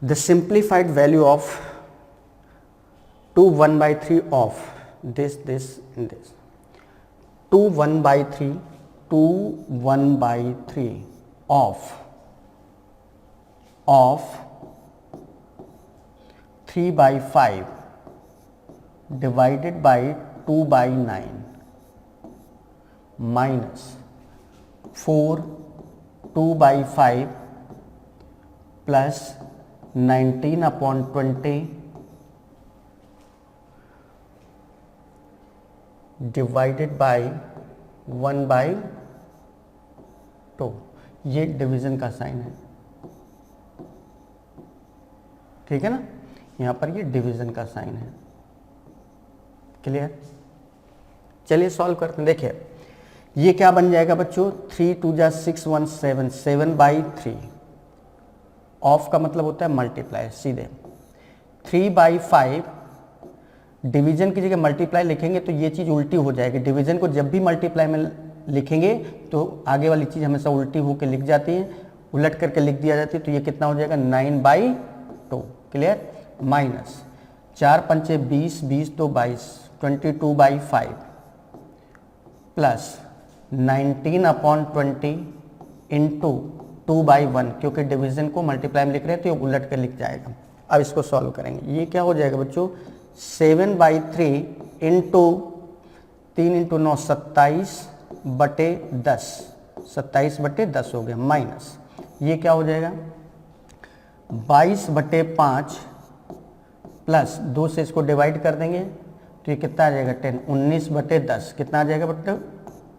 The simplified value of 2 1/3 of this in this 2 1/3 2 1/3 of 3/5 divided by 2/9 minus 4 2/5 plus 19/20 divided by 1/2। ये division का sign है, ठीक है ना। यहां पर ये डिवीजन का साइन है। क्लियर? चलिए सॉल्व करते हैं। देखिए ये क्या बन जाएगा बच्चों, 3 2 जा 6 1 7 7/3 ऑफ का मतलब होता है मल्टीप्लाई, सीधे 3/5 डिवीजन की जगह मल्टीप्लाई लिखेंगे तो ये चीज़ उल्टी हो जाएगी। डिवीजन को जब भी मल्टीप्लाई में लिखेंगे तो आगे वाली चीज़ हमेशा उल्टी होकर लिख जाती है, उलट करके लिख दिया जाती है। तो ये कितना हो जाएगा 9/2। क्लियर? माइनस 4 पंचे 20 20 2 22 22/5 प्लस 19/20 इंटू 2/1, क्योंकि डिवीजन को मल्टीप्लाई में लिख रहे हैं तो ये उलट कर लिख जाएगा। अब इसको सॉल्व करेंगे। ये क्या हो जाएगा बच्चों, 7/3 इंटू 3 इंटू 9 27/10 27/10 हो गया, माइनस ये क्या हो जाएगा 22/5 प्लस 2 से इसको डिवाइड कर देंगे तो ये कितना आ जाएगा 10 19/10 कितना आ जाएगा बच्चों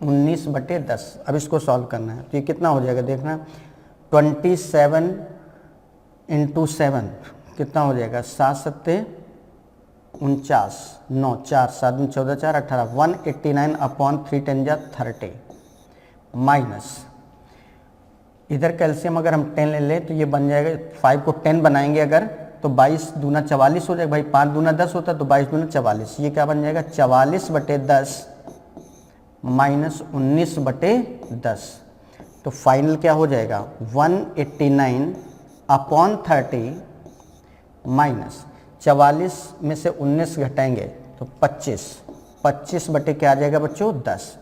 19/10। अब इसको सॉल्व करना है तो ये कितना हो जाएगा देखना 27 इंटू 7 कितना हो जाएगा 7 7 49 9 4 7 14 4 18 189/3 10 जा 30 माइनस इधर कैल्शियम अगर हम 10 ले लें तो ये बन जाएगा 5 को 10 बनाएंगे अगर तो 22 दूना 44 हो जाएगा भाई, 5 दूना 10 होता है तो 22 दूना 44, ये क्या बन जाएगा 44/10 माइनस 19/10। तो फाइनल क्या हो जाएगा 189/30 माइनस 44 में से 19 घटाएंगे तो 25 बटे क्या आ जाएगा बच्चों 10।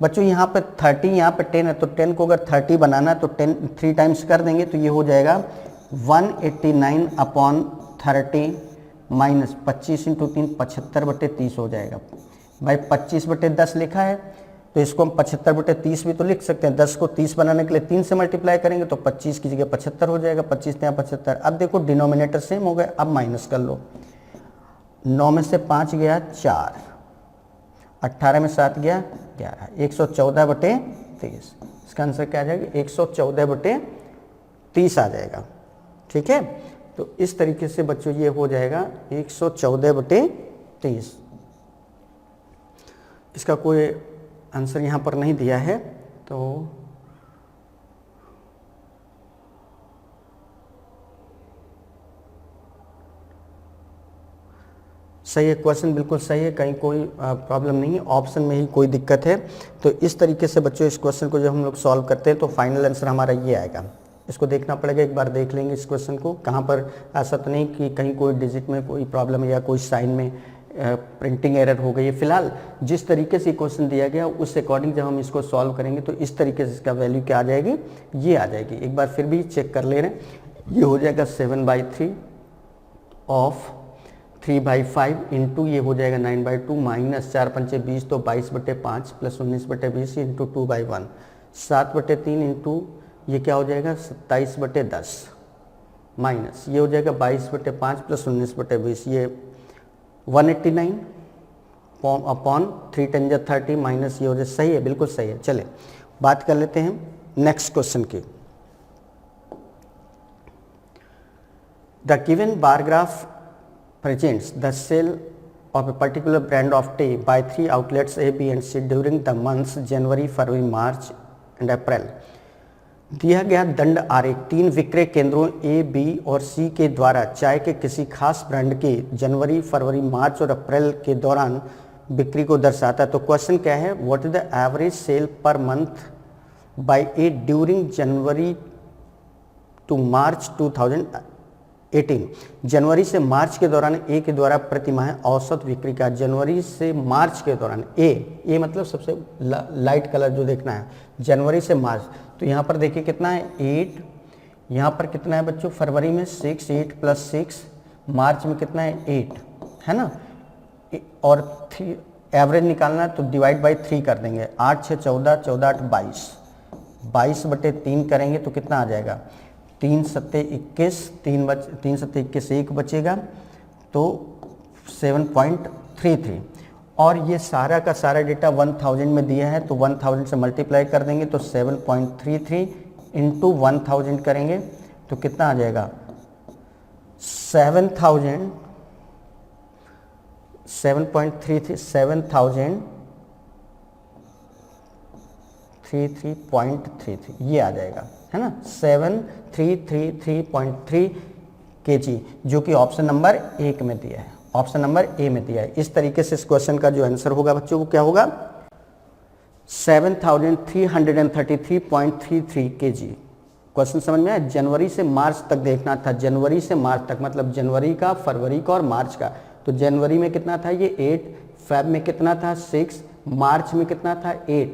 बच्चों यहाँ पे 30 यहाँ पे 10 है तो 10 को अगर 30 बनाना है तो 10 3 टाइम्स कर देंगे तो ये हो जाएगा 189/30 माइनस 25 इंटू 3 75/30 हो जाएगा। भाई 25/10 लिखा है तो इसको हम 75/30 भी तो लिख सकते हैं। 10 को 30 बनाने के लिए 3 से मल्टीप्लाई करेंगे तो 25 की जगह 75 हो जाएगा, 25 यहाँ 75। अब देखो डिनोमिनेटर सेम हो गए, अब माइनस कर लो। 9 में से 5 गया 4, 18 में 7 गया 11, 114/30। इसका आंसर क्या आ जाएगा 114/30 आ जाएगा। ठीक है, तो इस तरीके से बच्चों ये हो जाएगा 114/30। इसका कोई आंसर यहाँ पर नहीं दिया है तो सही है, क्वेश्चन बिल्कुल सही है, कहीं कोई प्रॉब्लम नहीं है, ऑप्शन में ही कोई दिक्कत है। तो इस तरीके से बच्चों इस क्वेश्चन को जब हम लोग सॉल्व करते हैं तो फाइनल आंसर हमारा ये आएगा। इसको देखना पड़ेगा, एक बार देख लेंगे इस क्वेश्चन को, कहाँ पर ऐसा तो नहीं कि कहीं कोई डिजिट में कोई प्रॉब्लम है या कोई साइन में प्रिंटिंग एरर हो गई है। फिलहाल जिस तरीके से क्वेश्चन दिया गया उस अकॉर्डिंग जब हम इसको सॉल्व करेंगे तो इस तरीके से इसका वैल्यू क्या आ जाएगी, ये आ जाएगी। एक बार फिर भी चेक कर ले रहे हैं, ये हो जाएगा 7/3 ऑफ 3/5 इंटू ये हो जाएगा 9/2 माइनस 4 पंचे 20 तो 22/5 प्लस 19/20 इंटू 2/1 7/3 इंटू ये क्या हो जाएगा 27/10 माइनस ये हो जाएगा 22/5 प्लस 19/20 ये 189 अपॉन 3 10 जा 30 माइनस ये हो जाए। सही है, बिल्कुल सही है। चले बात कर लेते हैं नेक्स्ट क्वेश्चन की। The given bar graph presents the sale of a particular brand of tea by 3 outlets A, B and C during the months January, February, March and April. दिया गया दंड आरेख 3 विक्रय केंद्रों A, B और C के द्वारा चाय के किसी खास ब्रांड की जनवरी, फरवरी, मार्च और अप्रैल के दौरान बिक्री को दर्शाता है। तो क्वेश्चन क्या है, what is the average sale per month by A during January to March 18। जनवरी से मार्च के दौरान ए के द्वारा प्रति माह औसत बिक्री का, जनवरी से मार्च के दौरान ए मतलब सबसे लाइट कलर जो देखना है, जनवरी से मार्च, तो यहाँ पर देखिए कितना है 8, यहाँ पर कितना है बच्चों, फरवरी में 6, 8 + 6, मार्च में कितना है 8, है ना, और 3 एवरेज निकालना है तो डिवाइड बाई 3 कर देंगे, 8 6 14, 14 8 22, 22/3 करेंगे तो कितना आ जाएगा, 3 7 21, 3 7 21 1 बचेगा तो 7.33। और ये सारा का सारा डेटा 1000 में दिया है तो 1000 से मल्टीप्लाई कर देंगे तो 7.33 इंटू 1000 करेंगे तो कितना आ जाएगा, 7,000 7.33 7,033.33 ये आ जाएगा, है ना, 7333.3 kg, जो कि ऑप्शन नंबर 1 में दिया है, ऑप्शन नंबर ए में दिया है। इस तरीके से इस क्वेश्चन का जो आंसर होगा बच्चों वो क्या होगा, 7333.33 kg। क्वेश्चन समझ में आया। जनवरी से मार्च तक देखना था, जनवरी से मार्च तक मतलब जनवरी का, फरवरी का और मार्च का। तो जनवरी में कितना था ये 8, फेब में कितना था 6, मार्च में कितना था 8,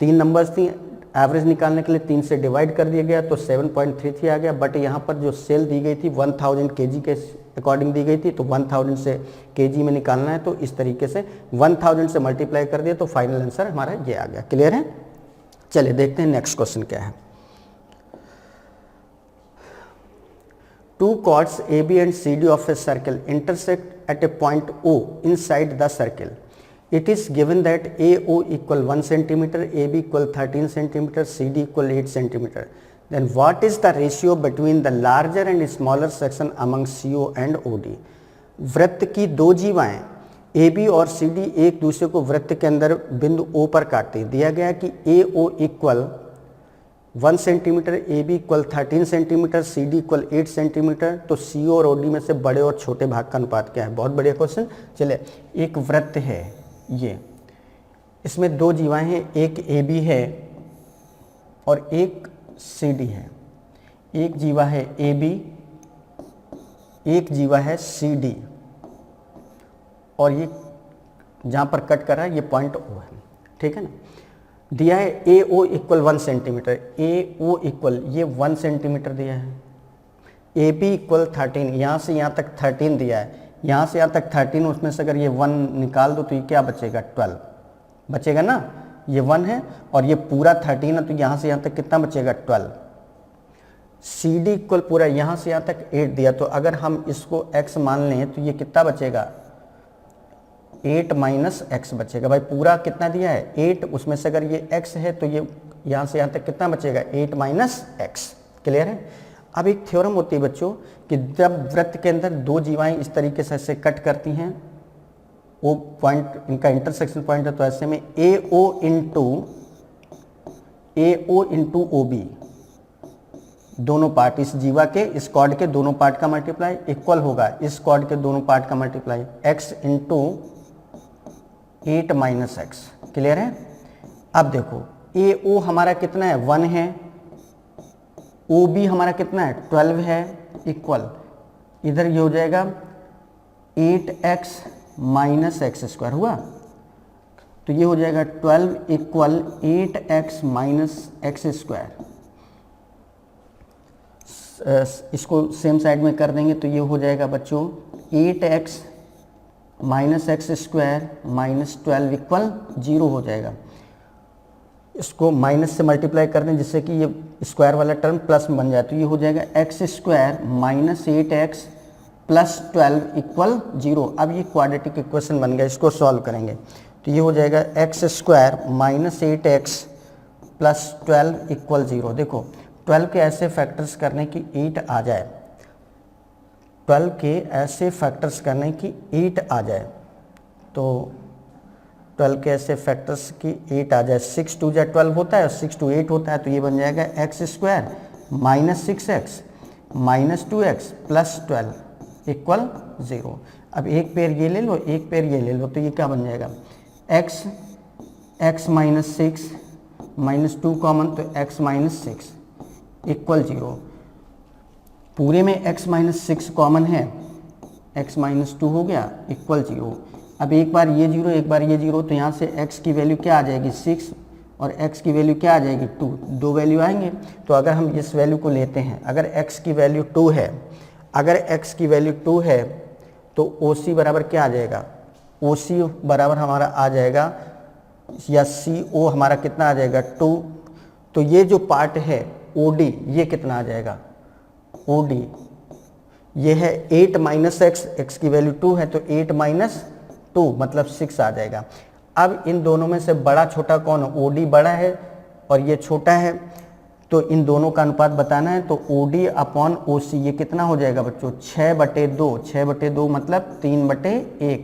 3 नंबर्स थी, एवरेज निकालने के लिए 3 से डिवाइड कर दिया गया तो 7.33 आ गया। बट यहाँ पर जो सेल दी गई थी 1000 kg के अकॉर्डिंग दी गई थी तो 1000 से kg में निकालना है, तो इस तरीके से 1000 से मल्टीप्लाई कर दिया तो फाइनल आंसर हमारा ये आ गया। क्लियर है। चलिए देखते हैं नेक्स्ट क्वेश्चन क्या है। 2 chords AB and CD of a circle intersect at a point O inside the circle. It is given that AO equal 1 cm, AB equal 13 cm, CD equal 8 cm. Then what is the ratio between the larger and smaller section among CO and OD? वृत्त की दो जीवाएं AB और CD एक दूसरे को वृत्त के अंदर बिंदु O पर काटते हैं। दिया गया कि AO equal 1 centimetre, AB equal 13 centimetre, CD equal 8 centimetre, तो CO और OD में से बड़े और छोटे भाग का अनुपात क्या है। बहुत बढ़िया क्वेश्चन। चलिए, एक वृत्त है ये, इसमें दो जीवाएं हैं, एक AB है और एक CD है। एक जीवा है AB, एक जीवा है CD, और ये जहाँ पर कट कर रहा है ये पॉइंट O है, ठीक है ना। दिया है AO equal 1 centimetre, AO equal ये 1 सेंटीमीटर दिया है, AB इक्वल 13, यहाँ से यहाँ तक 13 दिया है, यहाँ से यहाँ तक 13, उसमें से अगर ये 1 निकाल दो तो ये क्या बचेगा 12 बचेगा ना, ये 1 है और ये पूरा 13 है तो यहाँ से यहाँ तक कितना बचेगा 12। CD इक्वल पूरा यहाँ से यहाँ तक 8 दिया, तो अगर हम इसको x मान लें तो ये कितना बचेगा 8 माइनस x बचेगा। भाई पूरा कितना दिया है 8, उसमें से अगर ये x है तो ये यहाँ से यहाँ तक कितना बचेगा 8 माइनस x। क्लियर है। अब एक थ्योरम होती है बच्चों कि जब वृत्त के अंदर दो जीवाएं इस तरीके से ऐसे कट करती हैं, वो पॉइंट इनका इंटरसेक्शन पॉइंट है, तो ऐसे में AO इंटू OB दोनों पार्ट, इस जीवा के इस कॉर्ड के दोनों पार्ट का मल्टीप्लाई इक्वल होगा इस कॉर्ड के दोनों पार्ट का multiply x into 8 minus x। Clear है। अब देखो AO हमारा कितना है 1 है, OB हमारा कितना है 12 है, इक्वल इधर ये हो जाएगा 8x माइनस x स्क्वायर हुआ, तो ये हो जाएगा 12 equal 8x minus x square. इसको सेम साइड में कर देंगे तो ये हो जाएगा बच्चों 8x minus x square minus 12 equal 0 हो जाएगा। इसको माइनस से मल्टीप्लाई कर दें जिससे कि ये स्क्वायर वाला टर्म प्लस में बन जाए, तो ये हो जाएगा x square minus 8x plus 12 equal 0। अब ये क्वाड्रेटिक इक्वेशन बन गया, इसको सॉल्व करेंगे तो ये हो जाएगा x square minus 8x plus 12 equal 0। देखो 12 के ऐसे फैक्टर्स करने की 8 आ जाए, 12 के ऐसे फैक्टर्स करने की 8 आ जाए, तो 12 के ऐसे फैक्टर्स की 8 आ जाए, 6 2 जा 12 होता है और 6 2 8 होता है, तो ये बन जाएगा x square minus 6x minus 2x plus 12 equal 0। अब एक पेयर ये ले लो, एक पेयर ये ले लो, तो ये क्या बन जाएगा x माइनस 6 माइनस 2 कॉमन, तो x माइनस 6 इक्वल 0। पूरे में x माइनस 6 कॉमन है, x माइनस 2 हो गया इक्वल 0। अब एक बार ये 0 एक बार ये 0, तो यहाँ से x की वैल्यू क्या आ जाएगी 6 और x की वैल्यू क्या आ जाएगी 2, दो वैल्यू आएंगे। तो अगर हम इस वैल्यू को लेते हैं, अगर x की वैल्यू 2 है, अगर x की वैल्यू 2 है तो OC बराबर क्या आ जाएगा, OC बराबर हमारा आ जाएगा या CO हमारा कितना आ जाएगा 2। तो ये जो पार्ट है OD ये कितना आ जाएगा, OD ये है 8 माइनस x की वैल्यू 2 है तो 8 माइनस 2 मतलब 6 आ जाएगा। अब इन दोनों में से बड़ा छोटा कौन है, OD बड़ा है और ये छोटा है, तो इन दोनों का अनुपात बताना है। तो OD अपॉन OC ये कितना हो जाएगा बच्चों 6/2, 6/2 मतलब 3/1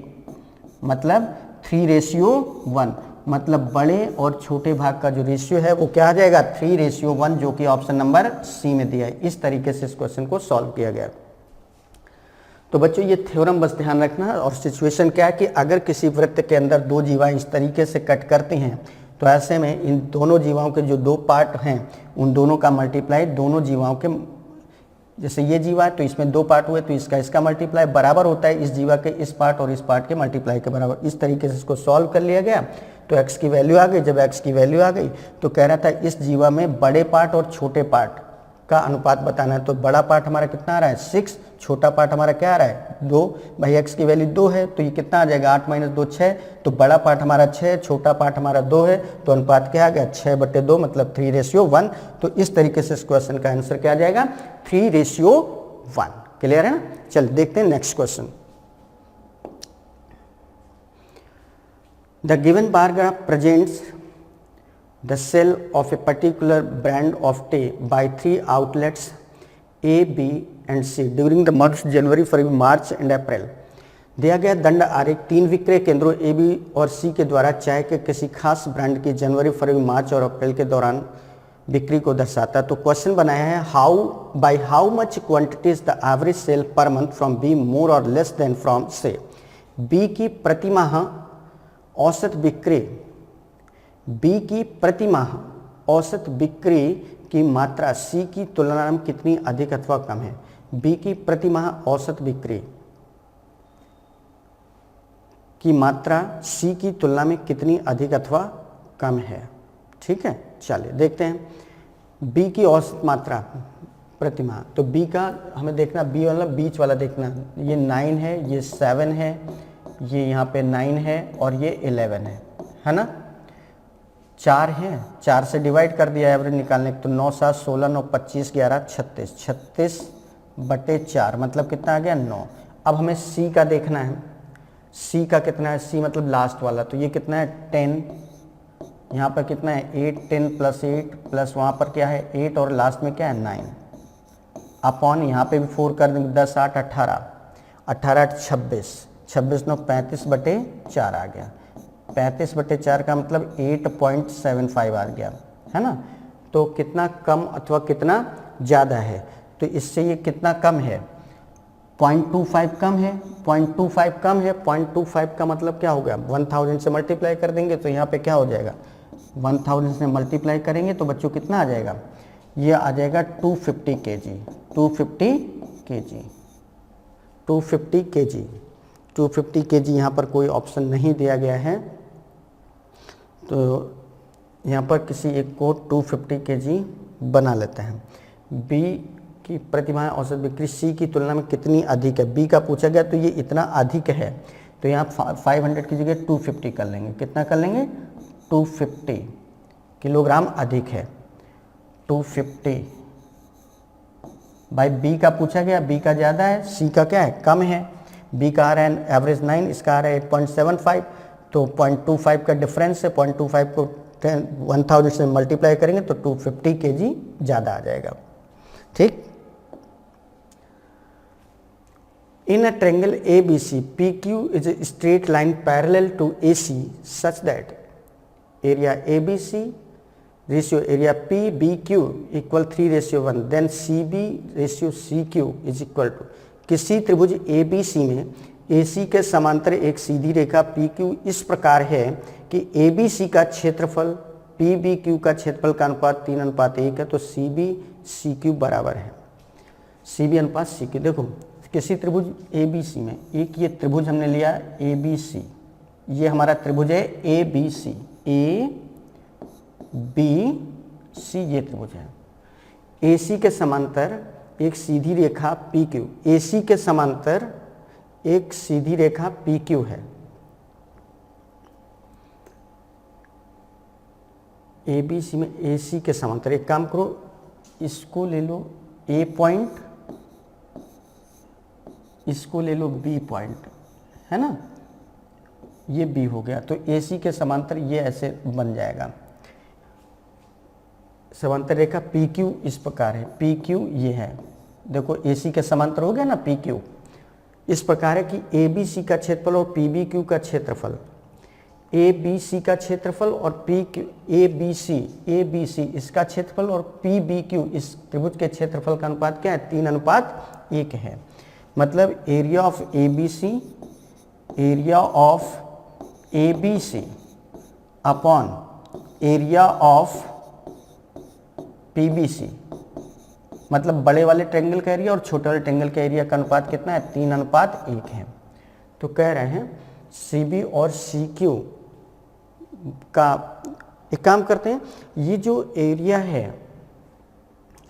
मतलब 3:1, मतलब बड़े और छोटे भाग का जो रेशियो है वो क्या आ जाएगा 3:1, जो कि ऑप्शन नंबर सी में दिया है। इस तरीके से इस क्वेश्चन को सॉल्व किया गया। तो बच्चों ये थ्योरम बस ध्यान रखना। और सिचुएशन क्या है कि अगर किसी वृत्त के अंदर दो जीवाएं इस तरीके से कट करती हैं तो ऐसे में इन दोनों जीवाओं के जो दो पार्ट हैं उन दोनों का मल्टीप्लाई दोनों जीवाओं के, जैसे ये जीवा है तो इसमें दो पार्ट हुए तो इसका मल्टीप्लाई बराबर होता है इस जीवा के इस पार्ट और इस पार्ट के मल्टीप्लाई के बराबर। इस तरीके से इसको सॉल्व कर लिया गया। तो x की वैल्यू आ गई। जब x की वैल्यू आ गई तो कह रहा था इस जीवा में बड़े पार्ट और छोटे पार्ट का अनुपात बताना है। तो बड़ा पार्ट हमारा कितना आ रहा है 6, छोटा पार्ट हमारा क्या आ रहा है 2। भाई x की वैल्यू 2 है तो ये कितना आ जाएगा 8 माइनस 2 6। तो बड़ा पार्ट हमारा 6, छोटा पार्ट हमारा 2 है, तो अनुपात क्या आ गया 6/2 मतलब 3:1। तो इस तरीके से इस क्वेश्चन का आंसर क्या आ जाएगा 3:1। क्लियर है ना। चल देखते हैं next question. The given bar graph presents the sale of a particular brand of tea by 3 outlets A, B and C during the months January, February, March and April। दिया गया दंड आरेख 3 विक्रय केंद्रों A, B और C के द्वारा चाय के किसी खास ब्रांड की जनवरी, फरवरी, मार्च और अप्रैल के दौरान बिक्री को दर्शाता। तो क्वेश्चन बनाया है by how much quantity is the average sale per month from B more or less than from C। B की प्रतिमाह औसत बिक्री, B की प्रतिमाह औसत बिक्री की मात्रा C की तुलना में कितनी अधिक अथवा कम है। B की प्रतिमाह औसत बिक्री की मात्रा C की तुलना में कितनी अधिक अथवा कम है। ठीक है, चलिए देखते हैं B की औसत मात्रा प्रतिमाह। तो B का हमें देखना, B वाला बीच वाला देखना, ये 9 है, ये 7 है, ये यहाँ पे 9 है और ये 11 है ना। 4 है, 4 से डिवाइड कर दिया एवरेज निकालने तो 9 7 16 9 25 11 36, 36/4 मतलब कितना आ गया 9। अब हमें C का देखना है, C का कितना है, C मतलब लास्ट वाला, तो ये कितना है 10, यहाँ पर कितना है 8, 10 + 8 प्लस वहाँ पर क्या है 8 और लास्ट में क्या है 9 अपॉन यहाँ पे भी 4 कर देंगे 10 8 18, 18 8 26, 26 9 35/4 आ गया। 35/4 का मतलब 8.75 आ गया है ना। तो कितना कम अथवा कितना ज़्यादा है, तो इससे ये कितना कम है 0.25 कम है, 0.25 कम है। 0.25 का मतलब क्या हो गया 1000 से मल्टीप्लाई कर देंगे तो यहाँ पे क्या हो जाएगा 1000 से मल्टीप्लाई करेंगे तो बच्चों कितना आ जाएगा, ये आ जाएगा 250 kg, 250 kg, 250 kg, 250 kg। यहाँ पर कोई ऑप्शन नहीं दिया गया है तो यहाँ पर किसी एक को 250 kg बना लेते हैं। B की प्रतिमाह औसत बिक्री C की तुलना में कितनी अधिक है, B का पूछा गया तो ये इतना अधिक है तो यहाँ 500 की जगह 250 कर लेंगे। कितना कर लेंगे 250 किलोग्राम अधिक है, 250 भाई B का पूछा गया, B का ज़्यादा है, C का क्या है कम है। B का आ रहा है एवरेज 9, इसका आ रहा है 8.75, तो 0.25 का डिफरेंस है, 0.25 को 1000 से मल्टीप्लाई करेंगे तो 250 kg ज़्यादा आ जाएगा। ठीक। In a triangle ABC PQ is a straight line parallel to AC such that area ABC ratio area PBQ equal 3:1, then CB ratio CQ is equal to. किसी त्रिभुज ABC में AC के समांतर एक सीधी रेखा PQ इस प्रकार है कि ABC का क्षेत्रफल PBQ का क्षेत्रफल का अनुपात 3:1 है, तो CB CQ बराबर है। सी बी अनुपात सी क्यू। देखो किसी त्रिभुज ए बी सी में, एक ये त्रिभुज हमने लिया ए बी सी, ये हमारा त्रिभुज है ए बी सी, ए बी सी ये त्रिभुज है। ए सी के समांतर एक सीधी रेखा पी क्यू, ए सी के समांतर एक सीधी रेखा पी क्यू है। ए बी सी में ए सी के समांतर, एक काम करो इसको ले लो ए पॉइंट, इसको ले लो बी पॉइंट, है ना, ये बी हो गया। तो ए सी के समांतर ये ऐसे बन जाएगा। समांतर रेखा पी क्यू इस प्रकार है, पी क्यू ये है, देखो ए सी के समांतर हो गया ना पी क्यू। इस प्रकार है कि ए बी सी का क्षेत्रफल और पी बी क्यू का क्षेत्रफल, ए बी सी का क्षेत्रफल और P Q, A B C इसका क्षेत्रफल और पी बी क्यू इस त्रिभुज के क्षेत्रफल का अनुपात क्या है, 3:1 है। मतलब area of A B C, area of A B C upon area of P B C, मतलब बड़े वाले ट्रायंगल का एरिया और छोटे वाले ट्रायंगल का एरिया का अनुपात कितना है, 3:1 है। तो कह रहे हैं सी बी और सी क्यू का, एक काम करते हैं, ये जो एरिया है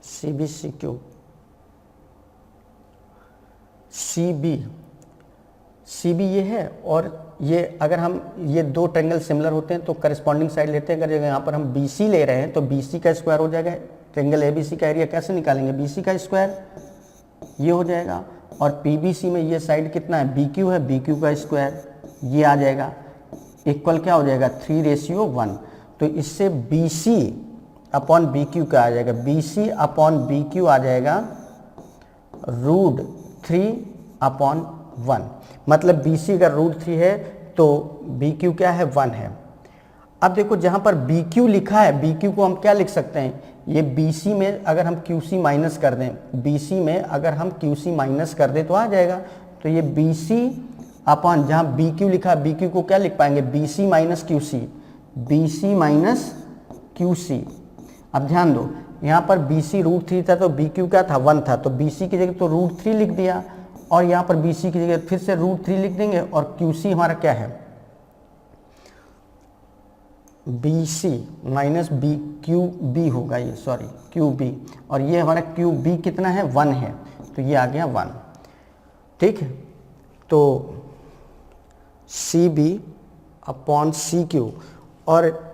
C B C Q, C B ये है, और ये अगर हम ये दो ट्रायंगल सिमिलर होते हैं तो करस्पॉन्डिंग साइड लेते हैं। अगर यहाँ पर हम बी सी ले रहे हैं तो बी सी का स्क्वायर हो जाएगा, ट्रायंगल ए बी सी का एरिया कैसे निकालेंगे, बी सी का स्क्वायर ये हो जाएगा, और पी बी सी में ये साइड कितना है, बी क्यू है, बी क्यू का स्क्वायर ये आ जाएगा, इक्वल क्या हो जाएगा 3:1। तो इससे B C upon B Q का आ जाएगा, B C upon B Q आ जाएगा √3/1। मतलब बी सी अगर √3 है तो बी क्यू क्या है, 1 है। अब देखो जहाँ पर बी क्यू लिखा है, बी क्यू को हम क्या लिख सकते हैं, ये बी सी में अगर हम क्यू सी माइनस कर दें, बी सी में अगर हम क्यू सी माइनस कर दें तो आ जाएगा। तो ये बी सी अपॉन जहाँ बी क्यू लिखा है, बी क्यू को क्या लिख पाएंगे, B C minus Q C, B C minus Q C. अब ध्यान दो यहाँ पर बी सी √3 था तो बी क्यू क्या था, 1 था, तो बी सी की जगह तो √3 लिख दिया, और यहाँ पर बी सी की जगह फिर से √3 लिख देंगे, और क्यू सी हमारा क्या है, B C minus B Q B होगा ये, सॉरी क्यू बी, और ये हमारा क्यू बी कितना है, 1 है, तो ये आ गया 1। ठीक है, तो C B upon C Q, और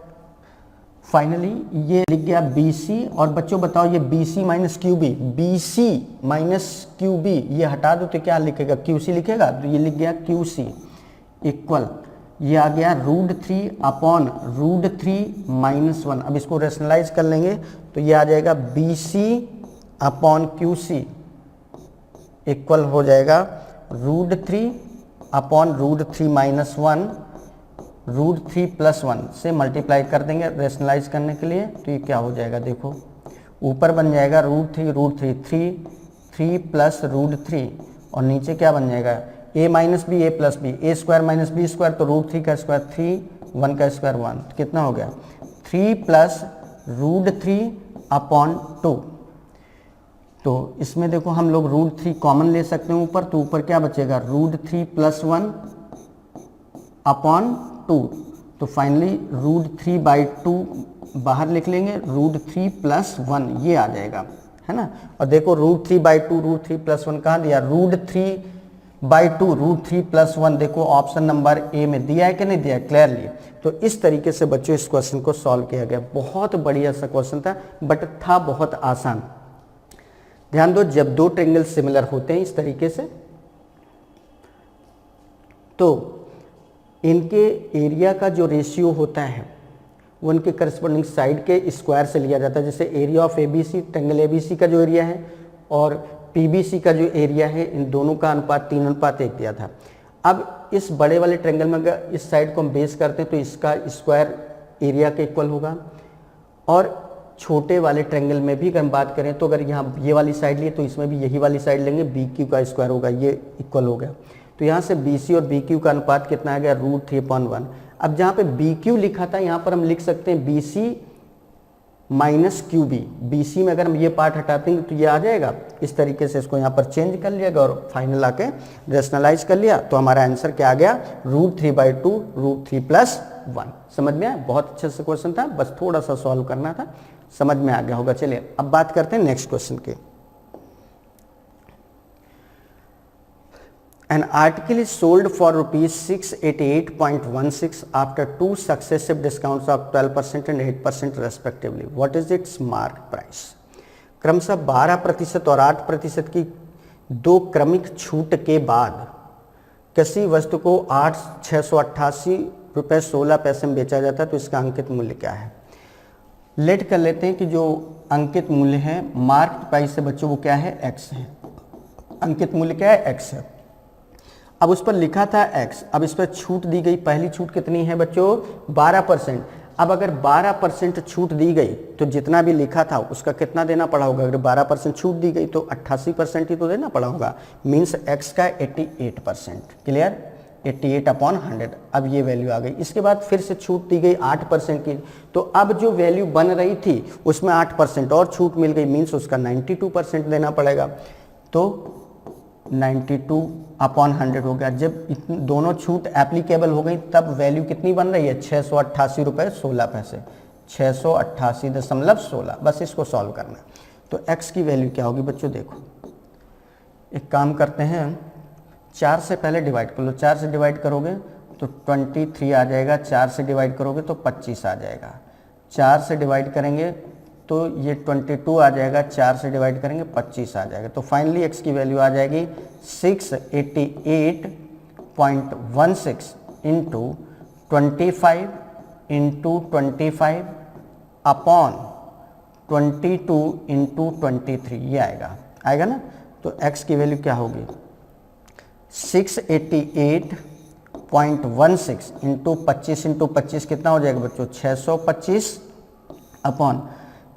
फाइनली ये लिख गया बी सी। और बच्चों बताओ ये B C minus Q B, B C minus Q B ये हटा दो तो क्या लिखेगा, क्यू सी लिखेगा, तो ये लिख गया क्यू सी इक्वल, ये आ गया √3 अपॉन √3 - 1। अब इसको रेशनलाइज कर लेंगे तो ये आ जाएगा B C upon Q C equal हो जाएगा √3 अपॉन √3 - 1, √3 + 1 से मल्टीप्लाई कर देंगे रेशनलाइज करने के लिए। तो ये क्या हो जाएगा, देखो ऊपर बन जाएगा √3 3 प्लस √3, और नीचे क्या बन जाएगा a minus B, A plus B, A square minus B square, तो √3 का स्क्वायर 3, 1 का स्क्वायर 1, कितना हो गया 3 प्लस √3/2। तो इसमें देखो हम लोग √3 कॉमन ले सकते हैं ऊपर, तो ऊपर क्या बचेगा √3 + 1/2। तो फाइनली √3/2 बाहर लिख लेंगे, √3 + 1 ये आ जाएगा, है ना। और देखो √3/2 √3 + 1 कहाँ दिया, √3/2 √3 + 1 देखो ऑप्शन नंबर ए में दिया है कि नहीं दिया, क्लियरली। तो इस तरीके से बच्चों इस क्वेश्चन को सॉल्व किया गया। बहुत बढ़िया सा क्वेश्चन था, बट था बहुत आसान। ध्यान दो, जब दो ट्रायंगल सिमिलर होते हैं इस तरीके से तो इनके एरिया का जो रेशियो होता है वो उनके करस्पॉन्डिंग साइड के स्क्वायर से लिया जाता है। जैसे area of ABC, triangle ABC का जो एरिया है और पीबीसी का जो एरिया है, इन दोनों का अनुपात 3:1 दिया था। अब इस बड़े वाले ट्रायंगल में अगर इस साइड को हम बेस करते हैं तो इसका स्क्वायर एरिया के इक्वल होगा, और छोटे वाले ट्रायंगल में भी अगर हम बात करें तो अगर यहाँ ये वाली साइड लिए तो इसमें भी यही वाली साइड लेंगे, बी क्यू का स्क्वायर होगा, ये इक्वल हो गया। तो यहाँ से बी सी और बी क्यू का अनुपात कितना आ गया √3/1। अब जहाँ पे बी क्यू लिखा था यहाँ पर हम लिख सकते हैं B C minus Q B, B C में अगर हम ये पार्ट हटाते हैं तो ये आ जाएगा। इस तरीके से इसको यहाँ पर चेंज कर लिया और फाइनल आके रेशनलाइज कर लिया तो हमारा आंसर क्या आ गया, √3/2 √3+1। समझ में आया? बहुत अच्छे से क्वेश्चन था, बस थोड़ा सा सॉल्व करना था, समझ में आ गया होगा। चलिए अब बात करते हैं नेक्स्ट क्वेश्चन की। An article is sold for rupees 688.16 after 2 successive discounts of 12% and 8% respectively. What is its mark price? क्रमशः 12% और 8% की दो क्रमिक छूट के बाद किसी वस्तु को 688.16 में बेचा जाता है तो इसका अंकित मूल्य क्या है? लेट कर लेते हैं कि जो अंकित मूल्य है मार्क प्राइस से बच्चों वो क्या है, x है। अंकित मूल्य क्या है, x है। अब उस पर लिखा था x, अब इस पर छूट दी गई, पहली छूट कितनी है बच्चों, 12%। अब अगर 12% छूट दी गई तो जितना भी लिखा था उसका कितना देना पड़ा होगा? अगर 12% छूट दी गई तो 88% ही तो देना पड़ा होगा, मीन्स x का 88%। क्लियर? 88/100। अब ये वैल्यू आ गई। इसके बाद फिर से छूट दी गई 8% की, तो अब जो वैल्यू बन रही थी उसमें 8% और छूट मिल गई, मीन्स उसका 92% देना पड़ेगा। तो 92/100 हो गया। जब दोनों छूट एप्लीकेबल हो गई तब वैल्यू कितनी बन रही है, 688.16। 688.16। बस इसको सॉल्व करना है। तो x की वैल्यू क्या होगी बच्चों, देखो एक काम करते हैं, 4 से पहले डिवाइड कर लो। 4 से डिवाइड करोगे तो 23 आ जाएगा, 4 से डिवाइड करोगे तो 25 आ जाएगा, 4 से डिवाइड करेंगे तो ये 22 आ जाएगा, 4 से डिवाइड करेंगे 25 आ जाएगा। तो फाइनली x की वैल्यू आ जाएगी 688.16 इंटू 25 इंटू 25 अपॉन 22 इंटू 23, ये आएगा ना। तो x की वैल्यू क्या होगी, 688.16 इंटू 25 इंटू 25 कितना हो जाएगा बच्चों, 625 अपॉन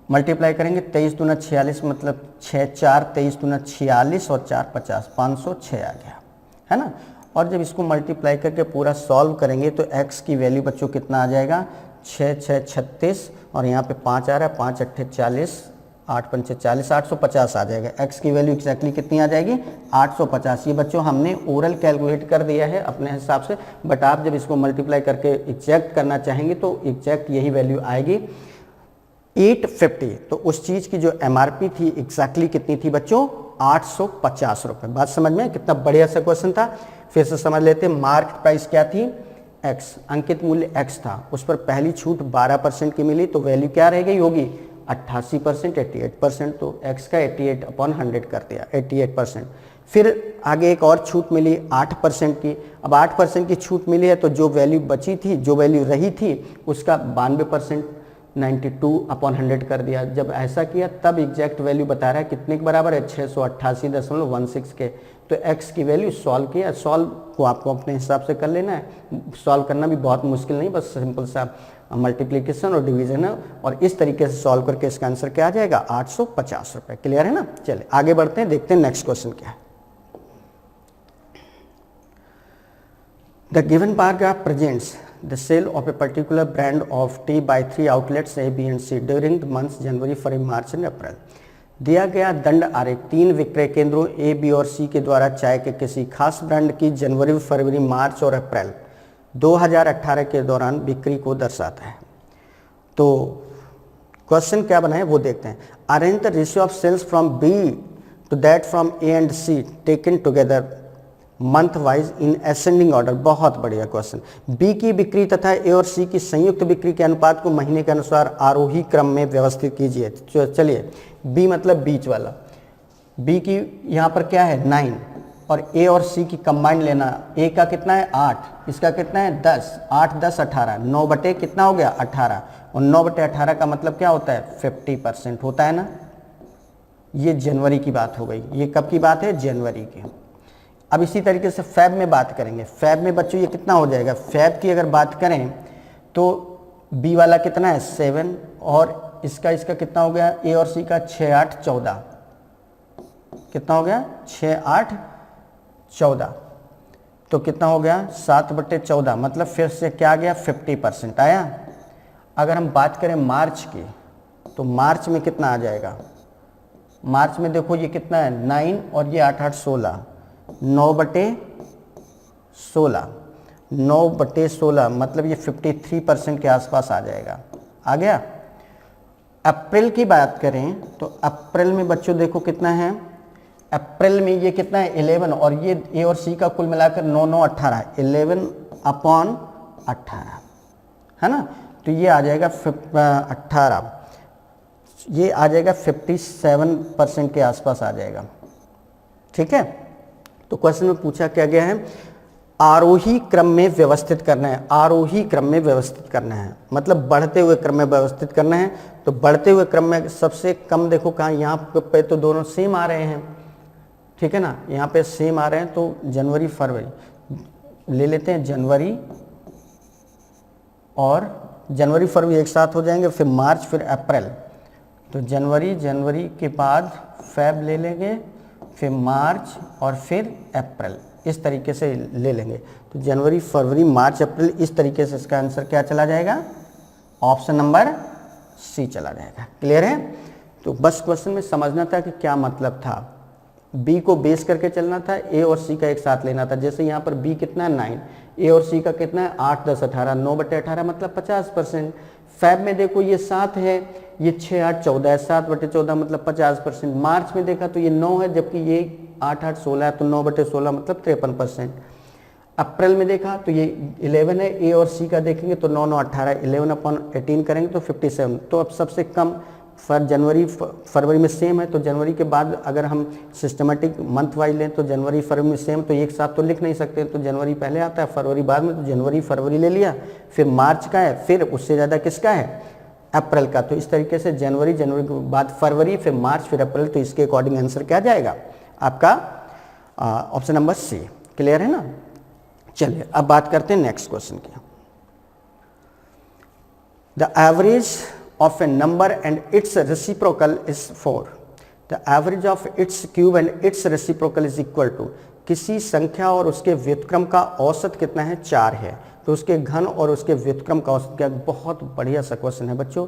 मल्टीप्लाई करेंगे 23 दूना 46, मतलब 6 4 23 दूना 46 और 4 50, 506 आ गया, है ना। और जब इसको मल्टीप्लाई करके पूरा सॉल्व करेंगे तो x की वैल्यू बच्चों कितना आ जाएगा, 6 6 36 और यहाँ पे 5 आ रहा है, 5 8 40, 8 5 40, 850 आ जाएगा। x की वैल्यू एक्जैक्टली कितनी आ जाएगी, 850। ये बच्चों हमने ओरल कैलकुलेट कर दिया है अपने हिसाब से, बट आप जब इसको मल्टीप्लाई करके एग्जैक्ट करना चाहेंगे तो एग्जैक्ट यही वैल्यू आएगी, 850। तो उस चीज़ की जो MRP थी एग्जैक्टली कितनी थी बच्चों, 850 रुपये। बात समझ में, कितना बढ़िया सा क्वेश्चन था। फिर से समझ लेते हैं, मार्केट प्राइस क्या थी, x, अंकित मूल्य x था, उस पर पहली छूट 12% की मिली तो वैल्यू क्या रह गई होगी, 88%, 88%। तो x का 88/100 कर दिया, 88%। फिर आगे एक और छूट मिली 8% की। अब 8% की छूट मिली है तो जो वैल्यू बची थी, जो वैल्यू रही थी उसका 92%, 92/100 कर दिया। जब ऐसा किया तब एग्जैक्ट वैल्यू बता रहा है कितने के बराबर है, 688.16 के। तो x की वैल्यू सॉल्व किया। सॉल्व को आपको अपने हिसाब से कर लेना है, सॉल्व करना भी बहुत मुश्किल नहीं, बस सिंपल सा मल्टीप्लिकेशन और डिवीजन है, और इस तरीके से सॉल्व करके इसका आंसर क्या आ जाएगा, 850 रुपये। क्लियर है ना। चलिए आगे बढ़ते हैं, देखते हैं नेक्स्ट क्वेश्चन क्या है। The given paragraph presents the sale of a particular brand of tea by 3 outlets A, B and C during the months January, February, March and April। दिया गया दंड आरेख 3 विक्रय केंद्रों A, B और C के द्वारा चाय के किसी खास ब्रांड की जनवरी, फरवरी, मार्च और अप्रैल 2018 के दौरान बिक्री को दर्शाता है। तो क्वेश्चन क्या बना है वो देखते हैं। Arrange the ratio of sales from B to that from A and C taken together month wise in ascending order. बहुत बढ़िया क्वेश्चन। बी की बिक्री तथा ए और सी की संयुक्त बिक्री के अनुपात को महीने के अनुसार आरोही क्रम में व्यवस्थित कीजिए। चलिए, बी मतलब बीच वाला, बी की यहाँ पर क्या है 9 और ए और सी की कंबाइंड लेना। ए का कितना है 8, इसका कितना है 10, 8 10 18, 9 बटे कितना हो गया 18, और 9 बटे 18 का मतलब क्या होता है 50% होता है ना। ये जनवरी की बात हो गई, ये कब की बात है, जनवरी की। अब इसी तरीके से फैब में बात करेंगे। फैब में बच्चों ये कितना हो जाएगा, फैब की अगर बात करें तो बी वाला कितना है 7 और इसका कितना हो गया, ए और सी का 6 8 14, कितना हो गया 6 8 14, तो कितना हो गया 7 बटे 14, मतलब फिर से क्या आ गया 50% आया। अगर हम बात करें मार्च की तो मार्च में कितना आ जाएगा, मार्च में देखो ये कितना है 9 और ये 8 8 16, 9/16, 9/16 मतलब ये 53% के आसपास आ जाएगा। आ गया। अप्रैल की बात करें तो अप्रैल में बच्चों देखो कितना है, अप्रैल में ये कितना है 11 और ये ए और सी का कुल मिलाकर 9 9 18, 11/18 है ना। तो ये आ जाएगा 18, ये आ जाएगा 57% के आसपास आ जाएगा। ठीक है। तो क्वेश्चन में पूछा क्या गया है, आरोही क्रम में व्यवस्थित करना है, आरोही क्रम में व्यवस्थित करना है मतलब बढ़ते हुए क्रम में व्यवस्थित करना है। तो बढ़ते हुए क्रम में सबसे कम देखो कहाँ, यहाँ पे तो दोनों सेम आ रहे हैं, ठीक है ना, यहाँ पे सेम आ रहे हैं। तो जनवरी फरवरी ले लेते हैं, जनवरी और जनवरी फरवरी एक साथ हो जाएंगे, फिर मार्च, फिर अप्रैल। तो जनवरी के बाद फेब ले लेंगे, फिर मार्च और फिर अप्रैल, इस तरीके से ले लेंगे। तो जनवरी फरवरी मार्च अप्रैल, इस तरीके से इसका आंसर क्या चला जाएगा, ऑप्शन नंबर सी चला जाएगा। क्लियर है। तो बस क्वेश्चन में समझना था कि क्या मतलब था, बी को बेस करके चलना था, ए और सी का एक साथ लेना था। जैसे यहाँ पर बी कितना है 9, ए और सी का कितना है 8 10 18, 9/18 मतलब 50%। फैब में देखो ये 7 है, ये 6 8 14 है, 7/14 मतलब 50%। मार्च में देखा तो ये 9 है, जबकि ये 8 8 16 है, तो 9/16 मतलब 53%। अप्रैल में देखा तो ये 11 है, ए और सी का देखेंगे तो 9 9 18, 11/18 करेंगे तो 57। तो अब सबसे कम जनवरी फरवरी में सेम है, तो जनवरी के बाद अगर हम सिस्टमेटिक मंथ वाइज लें तो जनवरी फरवरी में सेम, तो एक साथ तो लिख नहीं सकते, तो जनवरी पहले आता है फरवरी बाद में, तो जनवरी फरवरी ले लिया। फिर मार्च का है, फिर उससे ज़्यादा किसका है, अप्रैल का। तो इस तरीके से जनवरी के बाद फरवरी, फिर मार्च, फिर अप्रैल। तो इसके अकॉर्डिंग आंसर क्या जाएगा आपका, ऑप्शन नंबर सी। क्लियर है ना। चलिए अब बात करते हैं नेक्स्ट क्वेश्चन की। The average of a number and its reciprocal is 4. The average of its cube and its reciprocal is equal to, किसी संख्या और उसके व्युत्क्रम का औसत कितना है, 4 है, तो उसके घन और उसके व्युत्क्रम का औसत क्या। बहुत बढ़िया सा क्वेश्चन है बच्चों।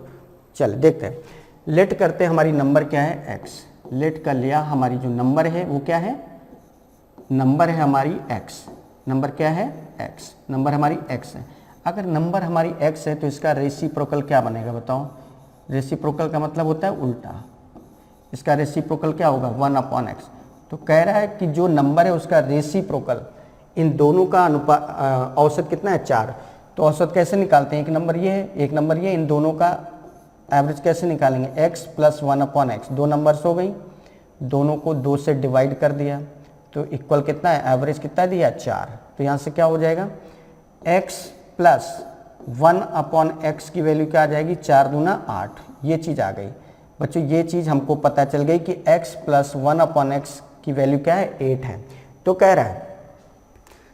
चल देखते हैं। लेट करते हैं हमारी नंबर क्या है x, लेट कर लिया हमारी जो नंबर है वो क्या है, नंबर है हमारी x, नंबर क्या है x, नंबर हमारी x है। अगर नंबर हमारी x है तो इसका रेसिप्रोकल क्या बनेगा बताओ। रेसिप्रोकल का मतलब होता है उल्टा, इसका रेसिप्रोकल क्या होगा 1/x। तो कह रहा है कि जो नंबर है उसका रेसिप्रोकल, इन दोनों का औसत कितना है 4। तो औसत कैसे निकालते हैं, एक नंबर ये है, एक नंबर ये, इन दोनों का एवरेज कैसे निकालेंगे, x + 1/x, दो नंबर्स हो गई, दोनों को 2 से डिवाइड कर दिया तो इक्वल कितना है, एवरेज कितना दिया 4। तो यहाँ से क्या हो जाएगा, x + 1/x की वैल्यू क्या आ जाएगी, 4 दूना 8। ये चीज़ आ गई बच्चों, ये चीज़ हमको पता चल गई कि x + 1/x की वैल्यू क्या है 8 है। तो कह रहा है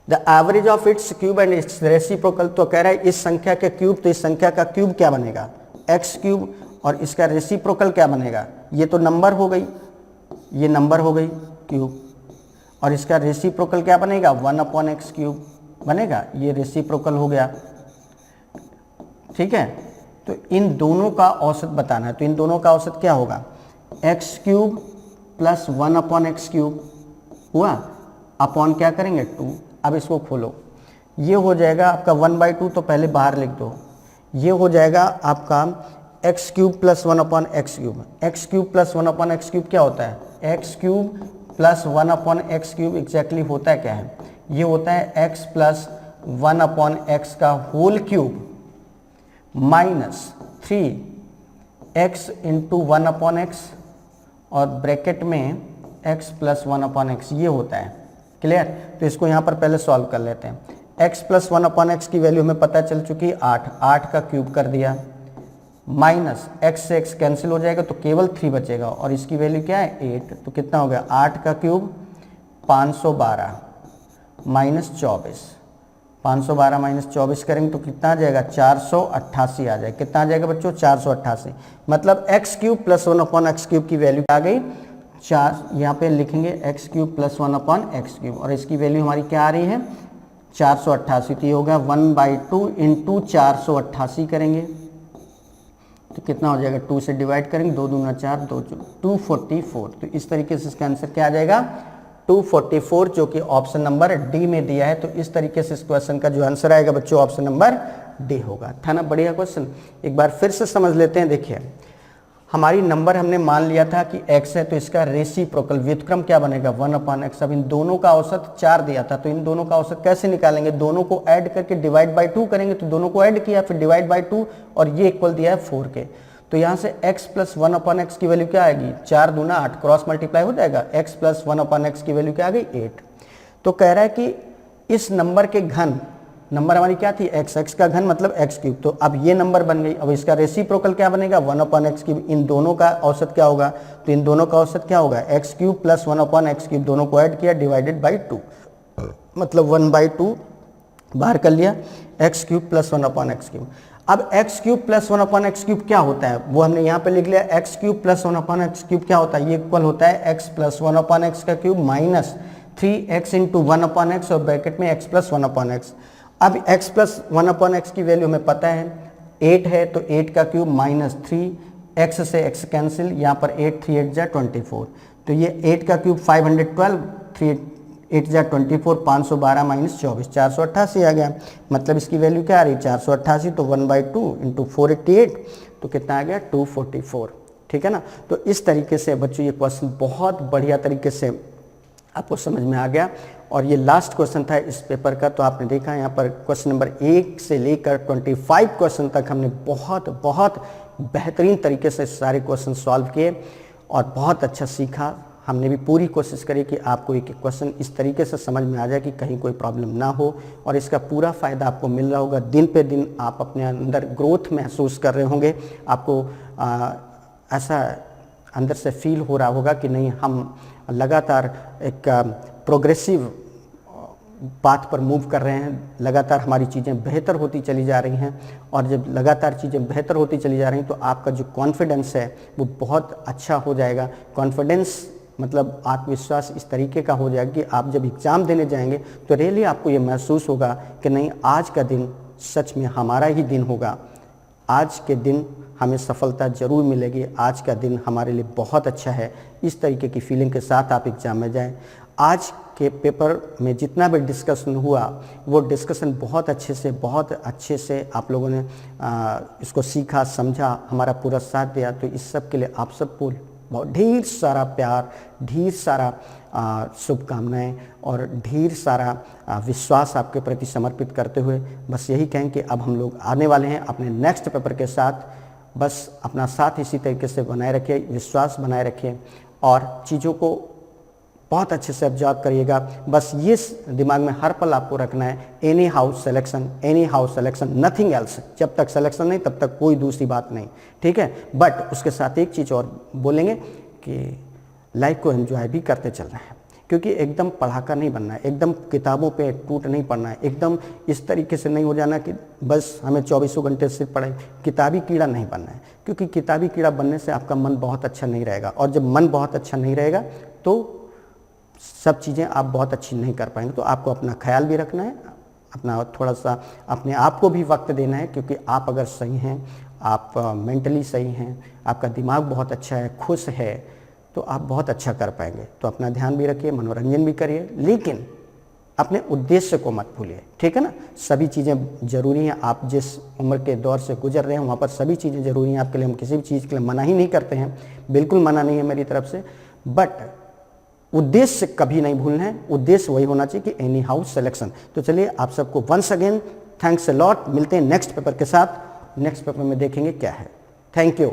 the average of its cube and it's reciprocal, तो कह रहा है इस संख्या के क्यूब, तो इस संख्या का क्यूब क्या बनेगा x3, और इसका रेसिप्रोकल क्या बनेगा, ये तो नंबर हो गई, ये नंबर हो गई क्यूब, और इसका रेसिप्रोकल क्या बनेगा 1/x³ बनेगा, ये रेसिप्रोकल हो गया। ठीक है। तो इन दोनों का औसत बताना है, तो इन दोनों का औसत क्या होगा, x³ + 1/x³ हुआ, अपॉन क्या करेंगे 2। अब इसको खोलो, ये हो जाएगा आपका 1/2, तो पहले बाहर लिख दो, ये हो जाएगा आपका x³ + 1/x³। x³ + 1/x³ क्या होता है, x³ + 1/x³ एग्जैक्टली होता है क्या है, ये होता है x + 1/x का होल क्यूब -3x × 1/x और ब्रैकेट में x + 1/x, ये होता है। क्लियर। तो इसको यहाँ पर पहले सॉल्व कर लेते हैं। x + 1/x की वैल्यू हमें पता चल चुकी है 8, 8 का क्यूब कर दिया, माइनस x से x कैंसिल हो जाएगा तो केवल 3 बचेगा, और इसकी वैल्यू क्या है 8, तो कितना हो गया 8 का क्यूब 512 -24, 512 - 24 करेंगे तो कितना आ जाएगा 488 आ जाएगा। कितना आ जाएगा बच्चों 488, मतलब x³ + 1/x³ की वैल्यू आ गई 4। यहाँ पे लिखेंगे x³ + 1/x³, और इसकी वैल्यू हमारी क्या आ रही है 488। तो ये होगा 1/2 × 488 करेंगे तो कितना हो जाएगा, 2 से डिवाइड करेंगे, 2 दूना 4, 2 244। तो इस तरीके से इसका आंसर क्या आ जाएगा, 244, जो कि ऑप्शन नंबर डी में दिया है। तो इस तरीके से इस क्वेश्चन का जो आंसर आएगा बच्चों ऑप्शन नंबर डी होगा। था ना बढ़िया क्वेश्चन। एक बार फिर से समझ लेते हैं। देखिए हमारी नंबर हमने मान लिया था कि x है, तो इसका रेसिप्रोकल व्युत्क्रम क्या बनेगा, 1/x। अब इन दोनों का औसत 4 दिया था, तो इन दोनों का औसत कैसे निकालेंगे, दोनों को ऐड करके डिवाइड बाई 2 करेंगे। तो दोनों को ऐड किया, फिर डिवाइड बाई 2, और ये इक्वल दिया है 4 के। तो यहाँ से x प्लस 1/x की वैल्यू क्या आएगी, 4 दूना 8, क्रॉस मल्टीप्लाई हो जाएगा, x प्लस 1/x की वैल्यू क्या आ गई, 8। तो कह रहा है कि इस नंबर के घन, नंबर हमारी क्या थी x का घन मतलब x क्यूब। तो अब ये नंबर बन गई। अब इसका रेसिप्रोकल क्या बनेगा, 1/x क्यूब। इन दोनों का औसत क्या होगा, तो इन दोनों का औसत क्या होगा, x cube plus 1/x cube, दोनों को ऐड किया डिवाइडेड बाई 2, मतलब 1/2 बाहर कर लिया, x cube plus 1/x cube. अब x cube plus 1/x cube क्या होता है, वो हमने यहाँ पे लिख लिया, x cube plus 1/x cube क्या होता है, ये इक्वल होता है x प्लस 1/x का cube minus 3x into 1/x और ब्रैकेट में x प्लस 1/x। अब x प्लस 1/x की वैल्यू हमें पता है 8 है, तो 8 का क्यूब माइनस 3, x से x कैंसिल, यहाँ पर 8 3 8 जा 24, तो ये 8 का क्यूब 512, 3 8 जा 24, 512 माइनस 24, 488 आ गया। मतलब इसकी वैल्यू क्या आ रही, 488, तो 1/2 इंटू 488, तो कितना आ गया 244। ठीक है ना। तो इस तरीके से बच्चों ये क्वेश्चन बहुत बढ़िया तरीके से आपको समझ में आ गया। और ये लास्ट क्वेश्चन था इस पेपर का। तो आपने देखा यहाँ पर क्वेश्चन नंबर 1 से लेकर 25 क्वेश्चन तक हमने बहुत बेहतरीन तरीके से सारे क्वेश्चन सॉल्व किए और बहुत अच्छा सीखा। हमने भी पूरी कोशिश करी कि आपको एक क्वेश्चन इस तरीके से समझ में आ जाए कि कहीं कोई प्रॉब्लम ना हो, और इसका पूरा फ़ायदा आपको मिल रहा होगा। दिन पे दिन आप अपने अंदर ग्रोथ महसूस कर रहे होंगे, आपको ऐसा अंदर से फील हो रहा होगा कि नहीं, हम लगातार एक प्रोग्रेसिव पाथ पर मूव कर रहे हैं, लगातार हमारी चीज़ें बेहतर होती चली जा रही हैं। और जब लगातार चीज़ें बेहतर होती चली जा रही हैं तो आपका जो कॉन्फिडेंस है वो बहुत अच्छा हो जाएगा। कॉन्फिडेंस मतलब आत्मविश्वास इस तरीके का हो जाएगा कि आप जब एग्ज़ाम देने जाएंगे तो रियली आपको ये महसूस होगा कि नहीं, आज का दिन सच में हमारा ही दिन होगा, आज के दिन हमें सफलता ज़रूर मिलेगी, आज का दिन हमारे लिए बहुत अच्छा है। इस तरीके की फीलिंग के साथ आप एग्ज़ाम में जाएं। आज के पेपर में जितना भी डिस्कशन हुआ वो डिस्कशन बहुत अच्छे से आप लोगों ने इसको सीखा, समझा, हमारा पूरा साथ दिया। तो इस सब के लिए आप सबको बहुत ढेर सारा प्यार, ढेर सारा शुभकामनाएं और ढेर सारा विश्वास आपके प्रति समर्पित करते हुए बस यही कहें कि अब हम लोग आने वाले हैं अपने नेक्स्ट पेपर के साथ। बस अपना साथ इसी तरीके से बनाए रखिए, विश्वास बनाए रखिए और चीज़ों को बहुत अच्छे से ऑब्जर्व करिएगा। बस ये दिमाग में हर पल आपको रखना है, any how selection, nothing else. जब तक सिलेक्शन नहीं तब तक कोई दूसरी बात नहीं, ठीक है। बट उसके साथ एक चीज़ और बोलेंगे कि लाइफ को एंजॉय भी करते चलना है, क्योंकि एकदम पढ़ाका नहीं बनना है, एकदम किताबों पे टूट नहीं पड़ना है, एकदम इस तरीके से नहीं हो जाना कि बस हमें 24 घंटे सिर्फ पढ़े। किताबी कीड़ा नहीं बनना है, क्योंकि किताबी कीड़ा बनने से आपका मन बहुत अच्छा नहीं रहेगा, और जब मन बहुत अच्छा नहीं रहेगा तो सब चीज़ें आप बहुत अच्छी नहीं कर पाएंगे। तो आपको अपना ख्याल भी रखना है, अपना थोड़ा सा अपने आप को भी वक्त देना है, क्योंकि आप अगर सही हैं, आप मेंटली सही हैं, आपका दिमाग बहुत अच्छा है, खुश है, तो आप बहुत अच्छा कर पाएंगे। तो अपना ध्यान भी रखिए, मनोरंजन भी करिए, लेकिन अपने उद्देश्य को मत भूलिए, ठीक है ना। सभी चीज़ें ज़रूरी हैं, आप जिस उम्र के दौर से गुजर रहे हैं वहाँ पर सभी चीज़ें ज़रूरी हैं आपके लिए। हम किसी भी चीज़ के लिए मना ही नहीं करते हैं, बिल्कुल मना नहीं है मेरी तरफ से, बट उद्देश्य कभी नहीं भूलना है। उद्देश्य वही होना चाहिए कि एनी हाउ सिलेक्शन। तो चलिए आप सबको once again thanks a lot. मिलते हैं नेक्स्ट पेपर के साथ। नेक्स्ट पेपर में देखेंगे क्या है। Thank you.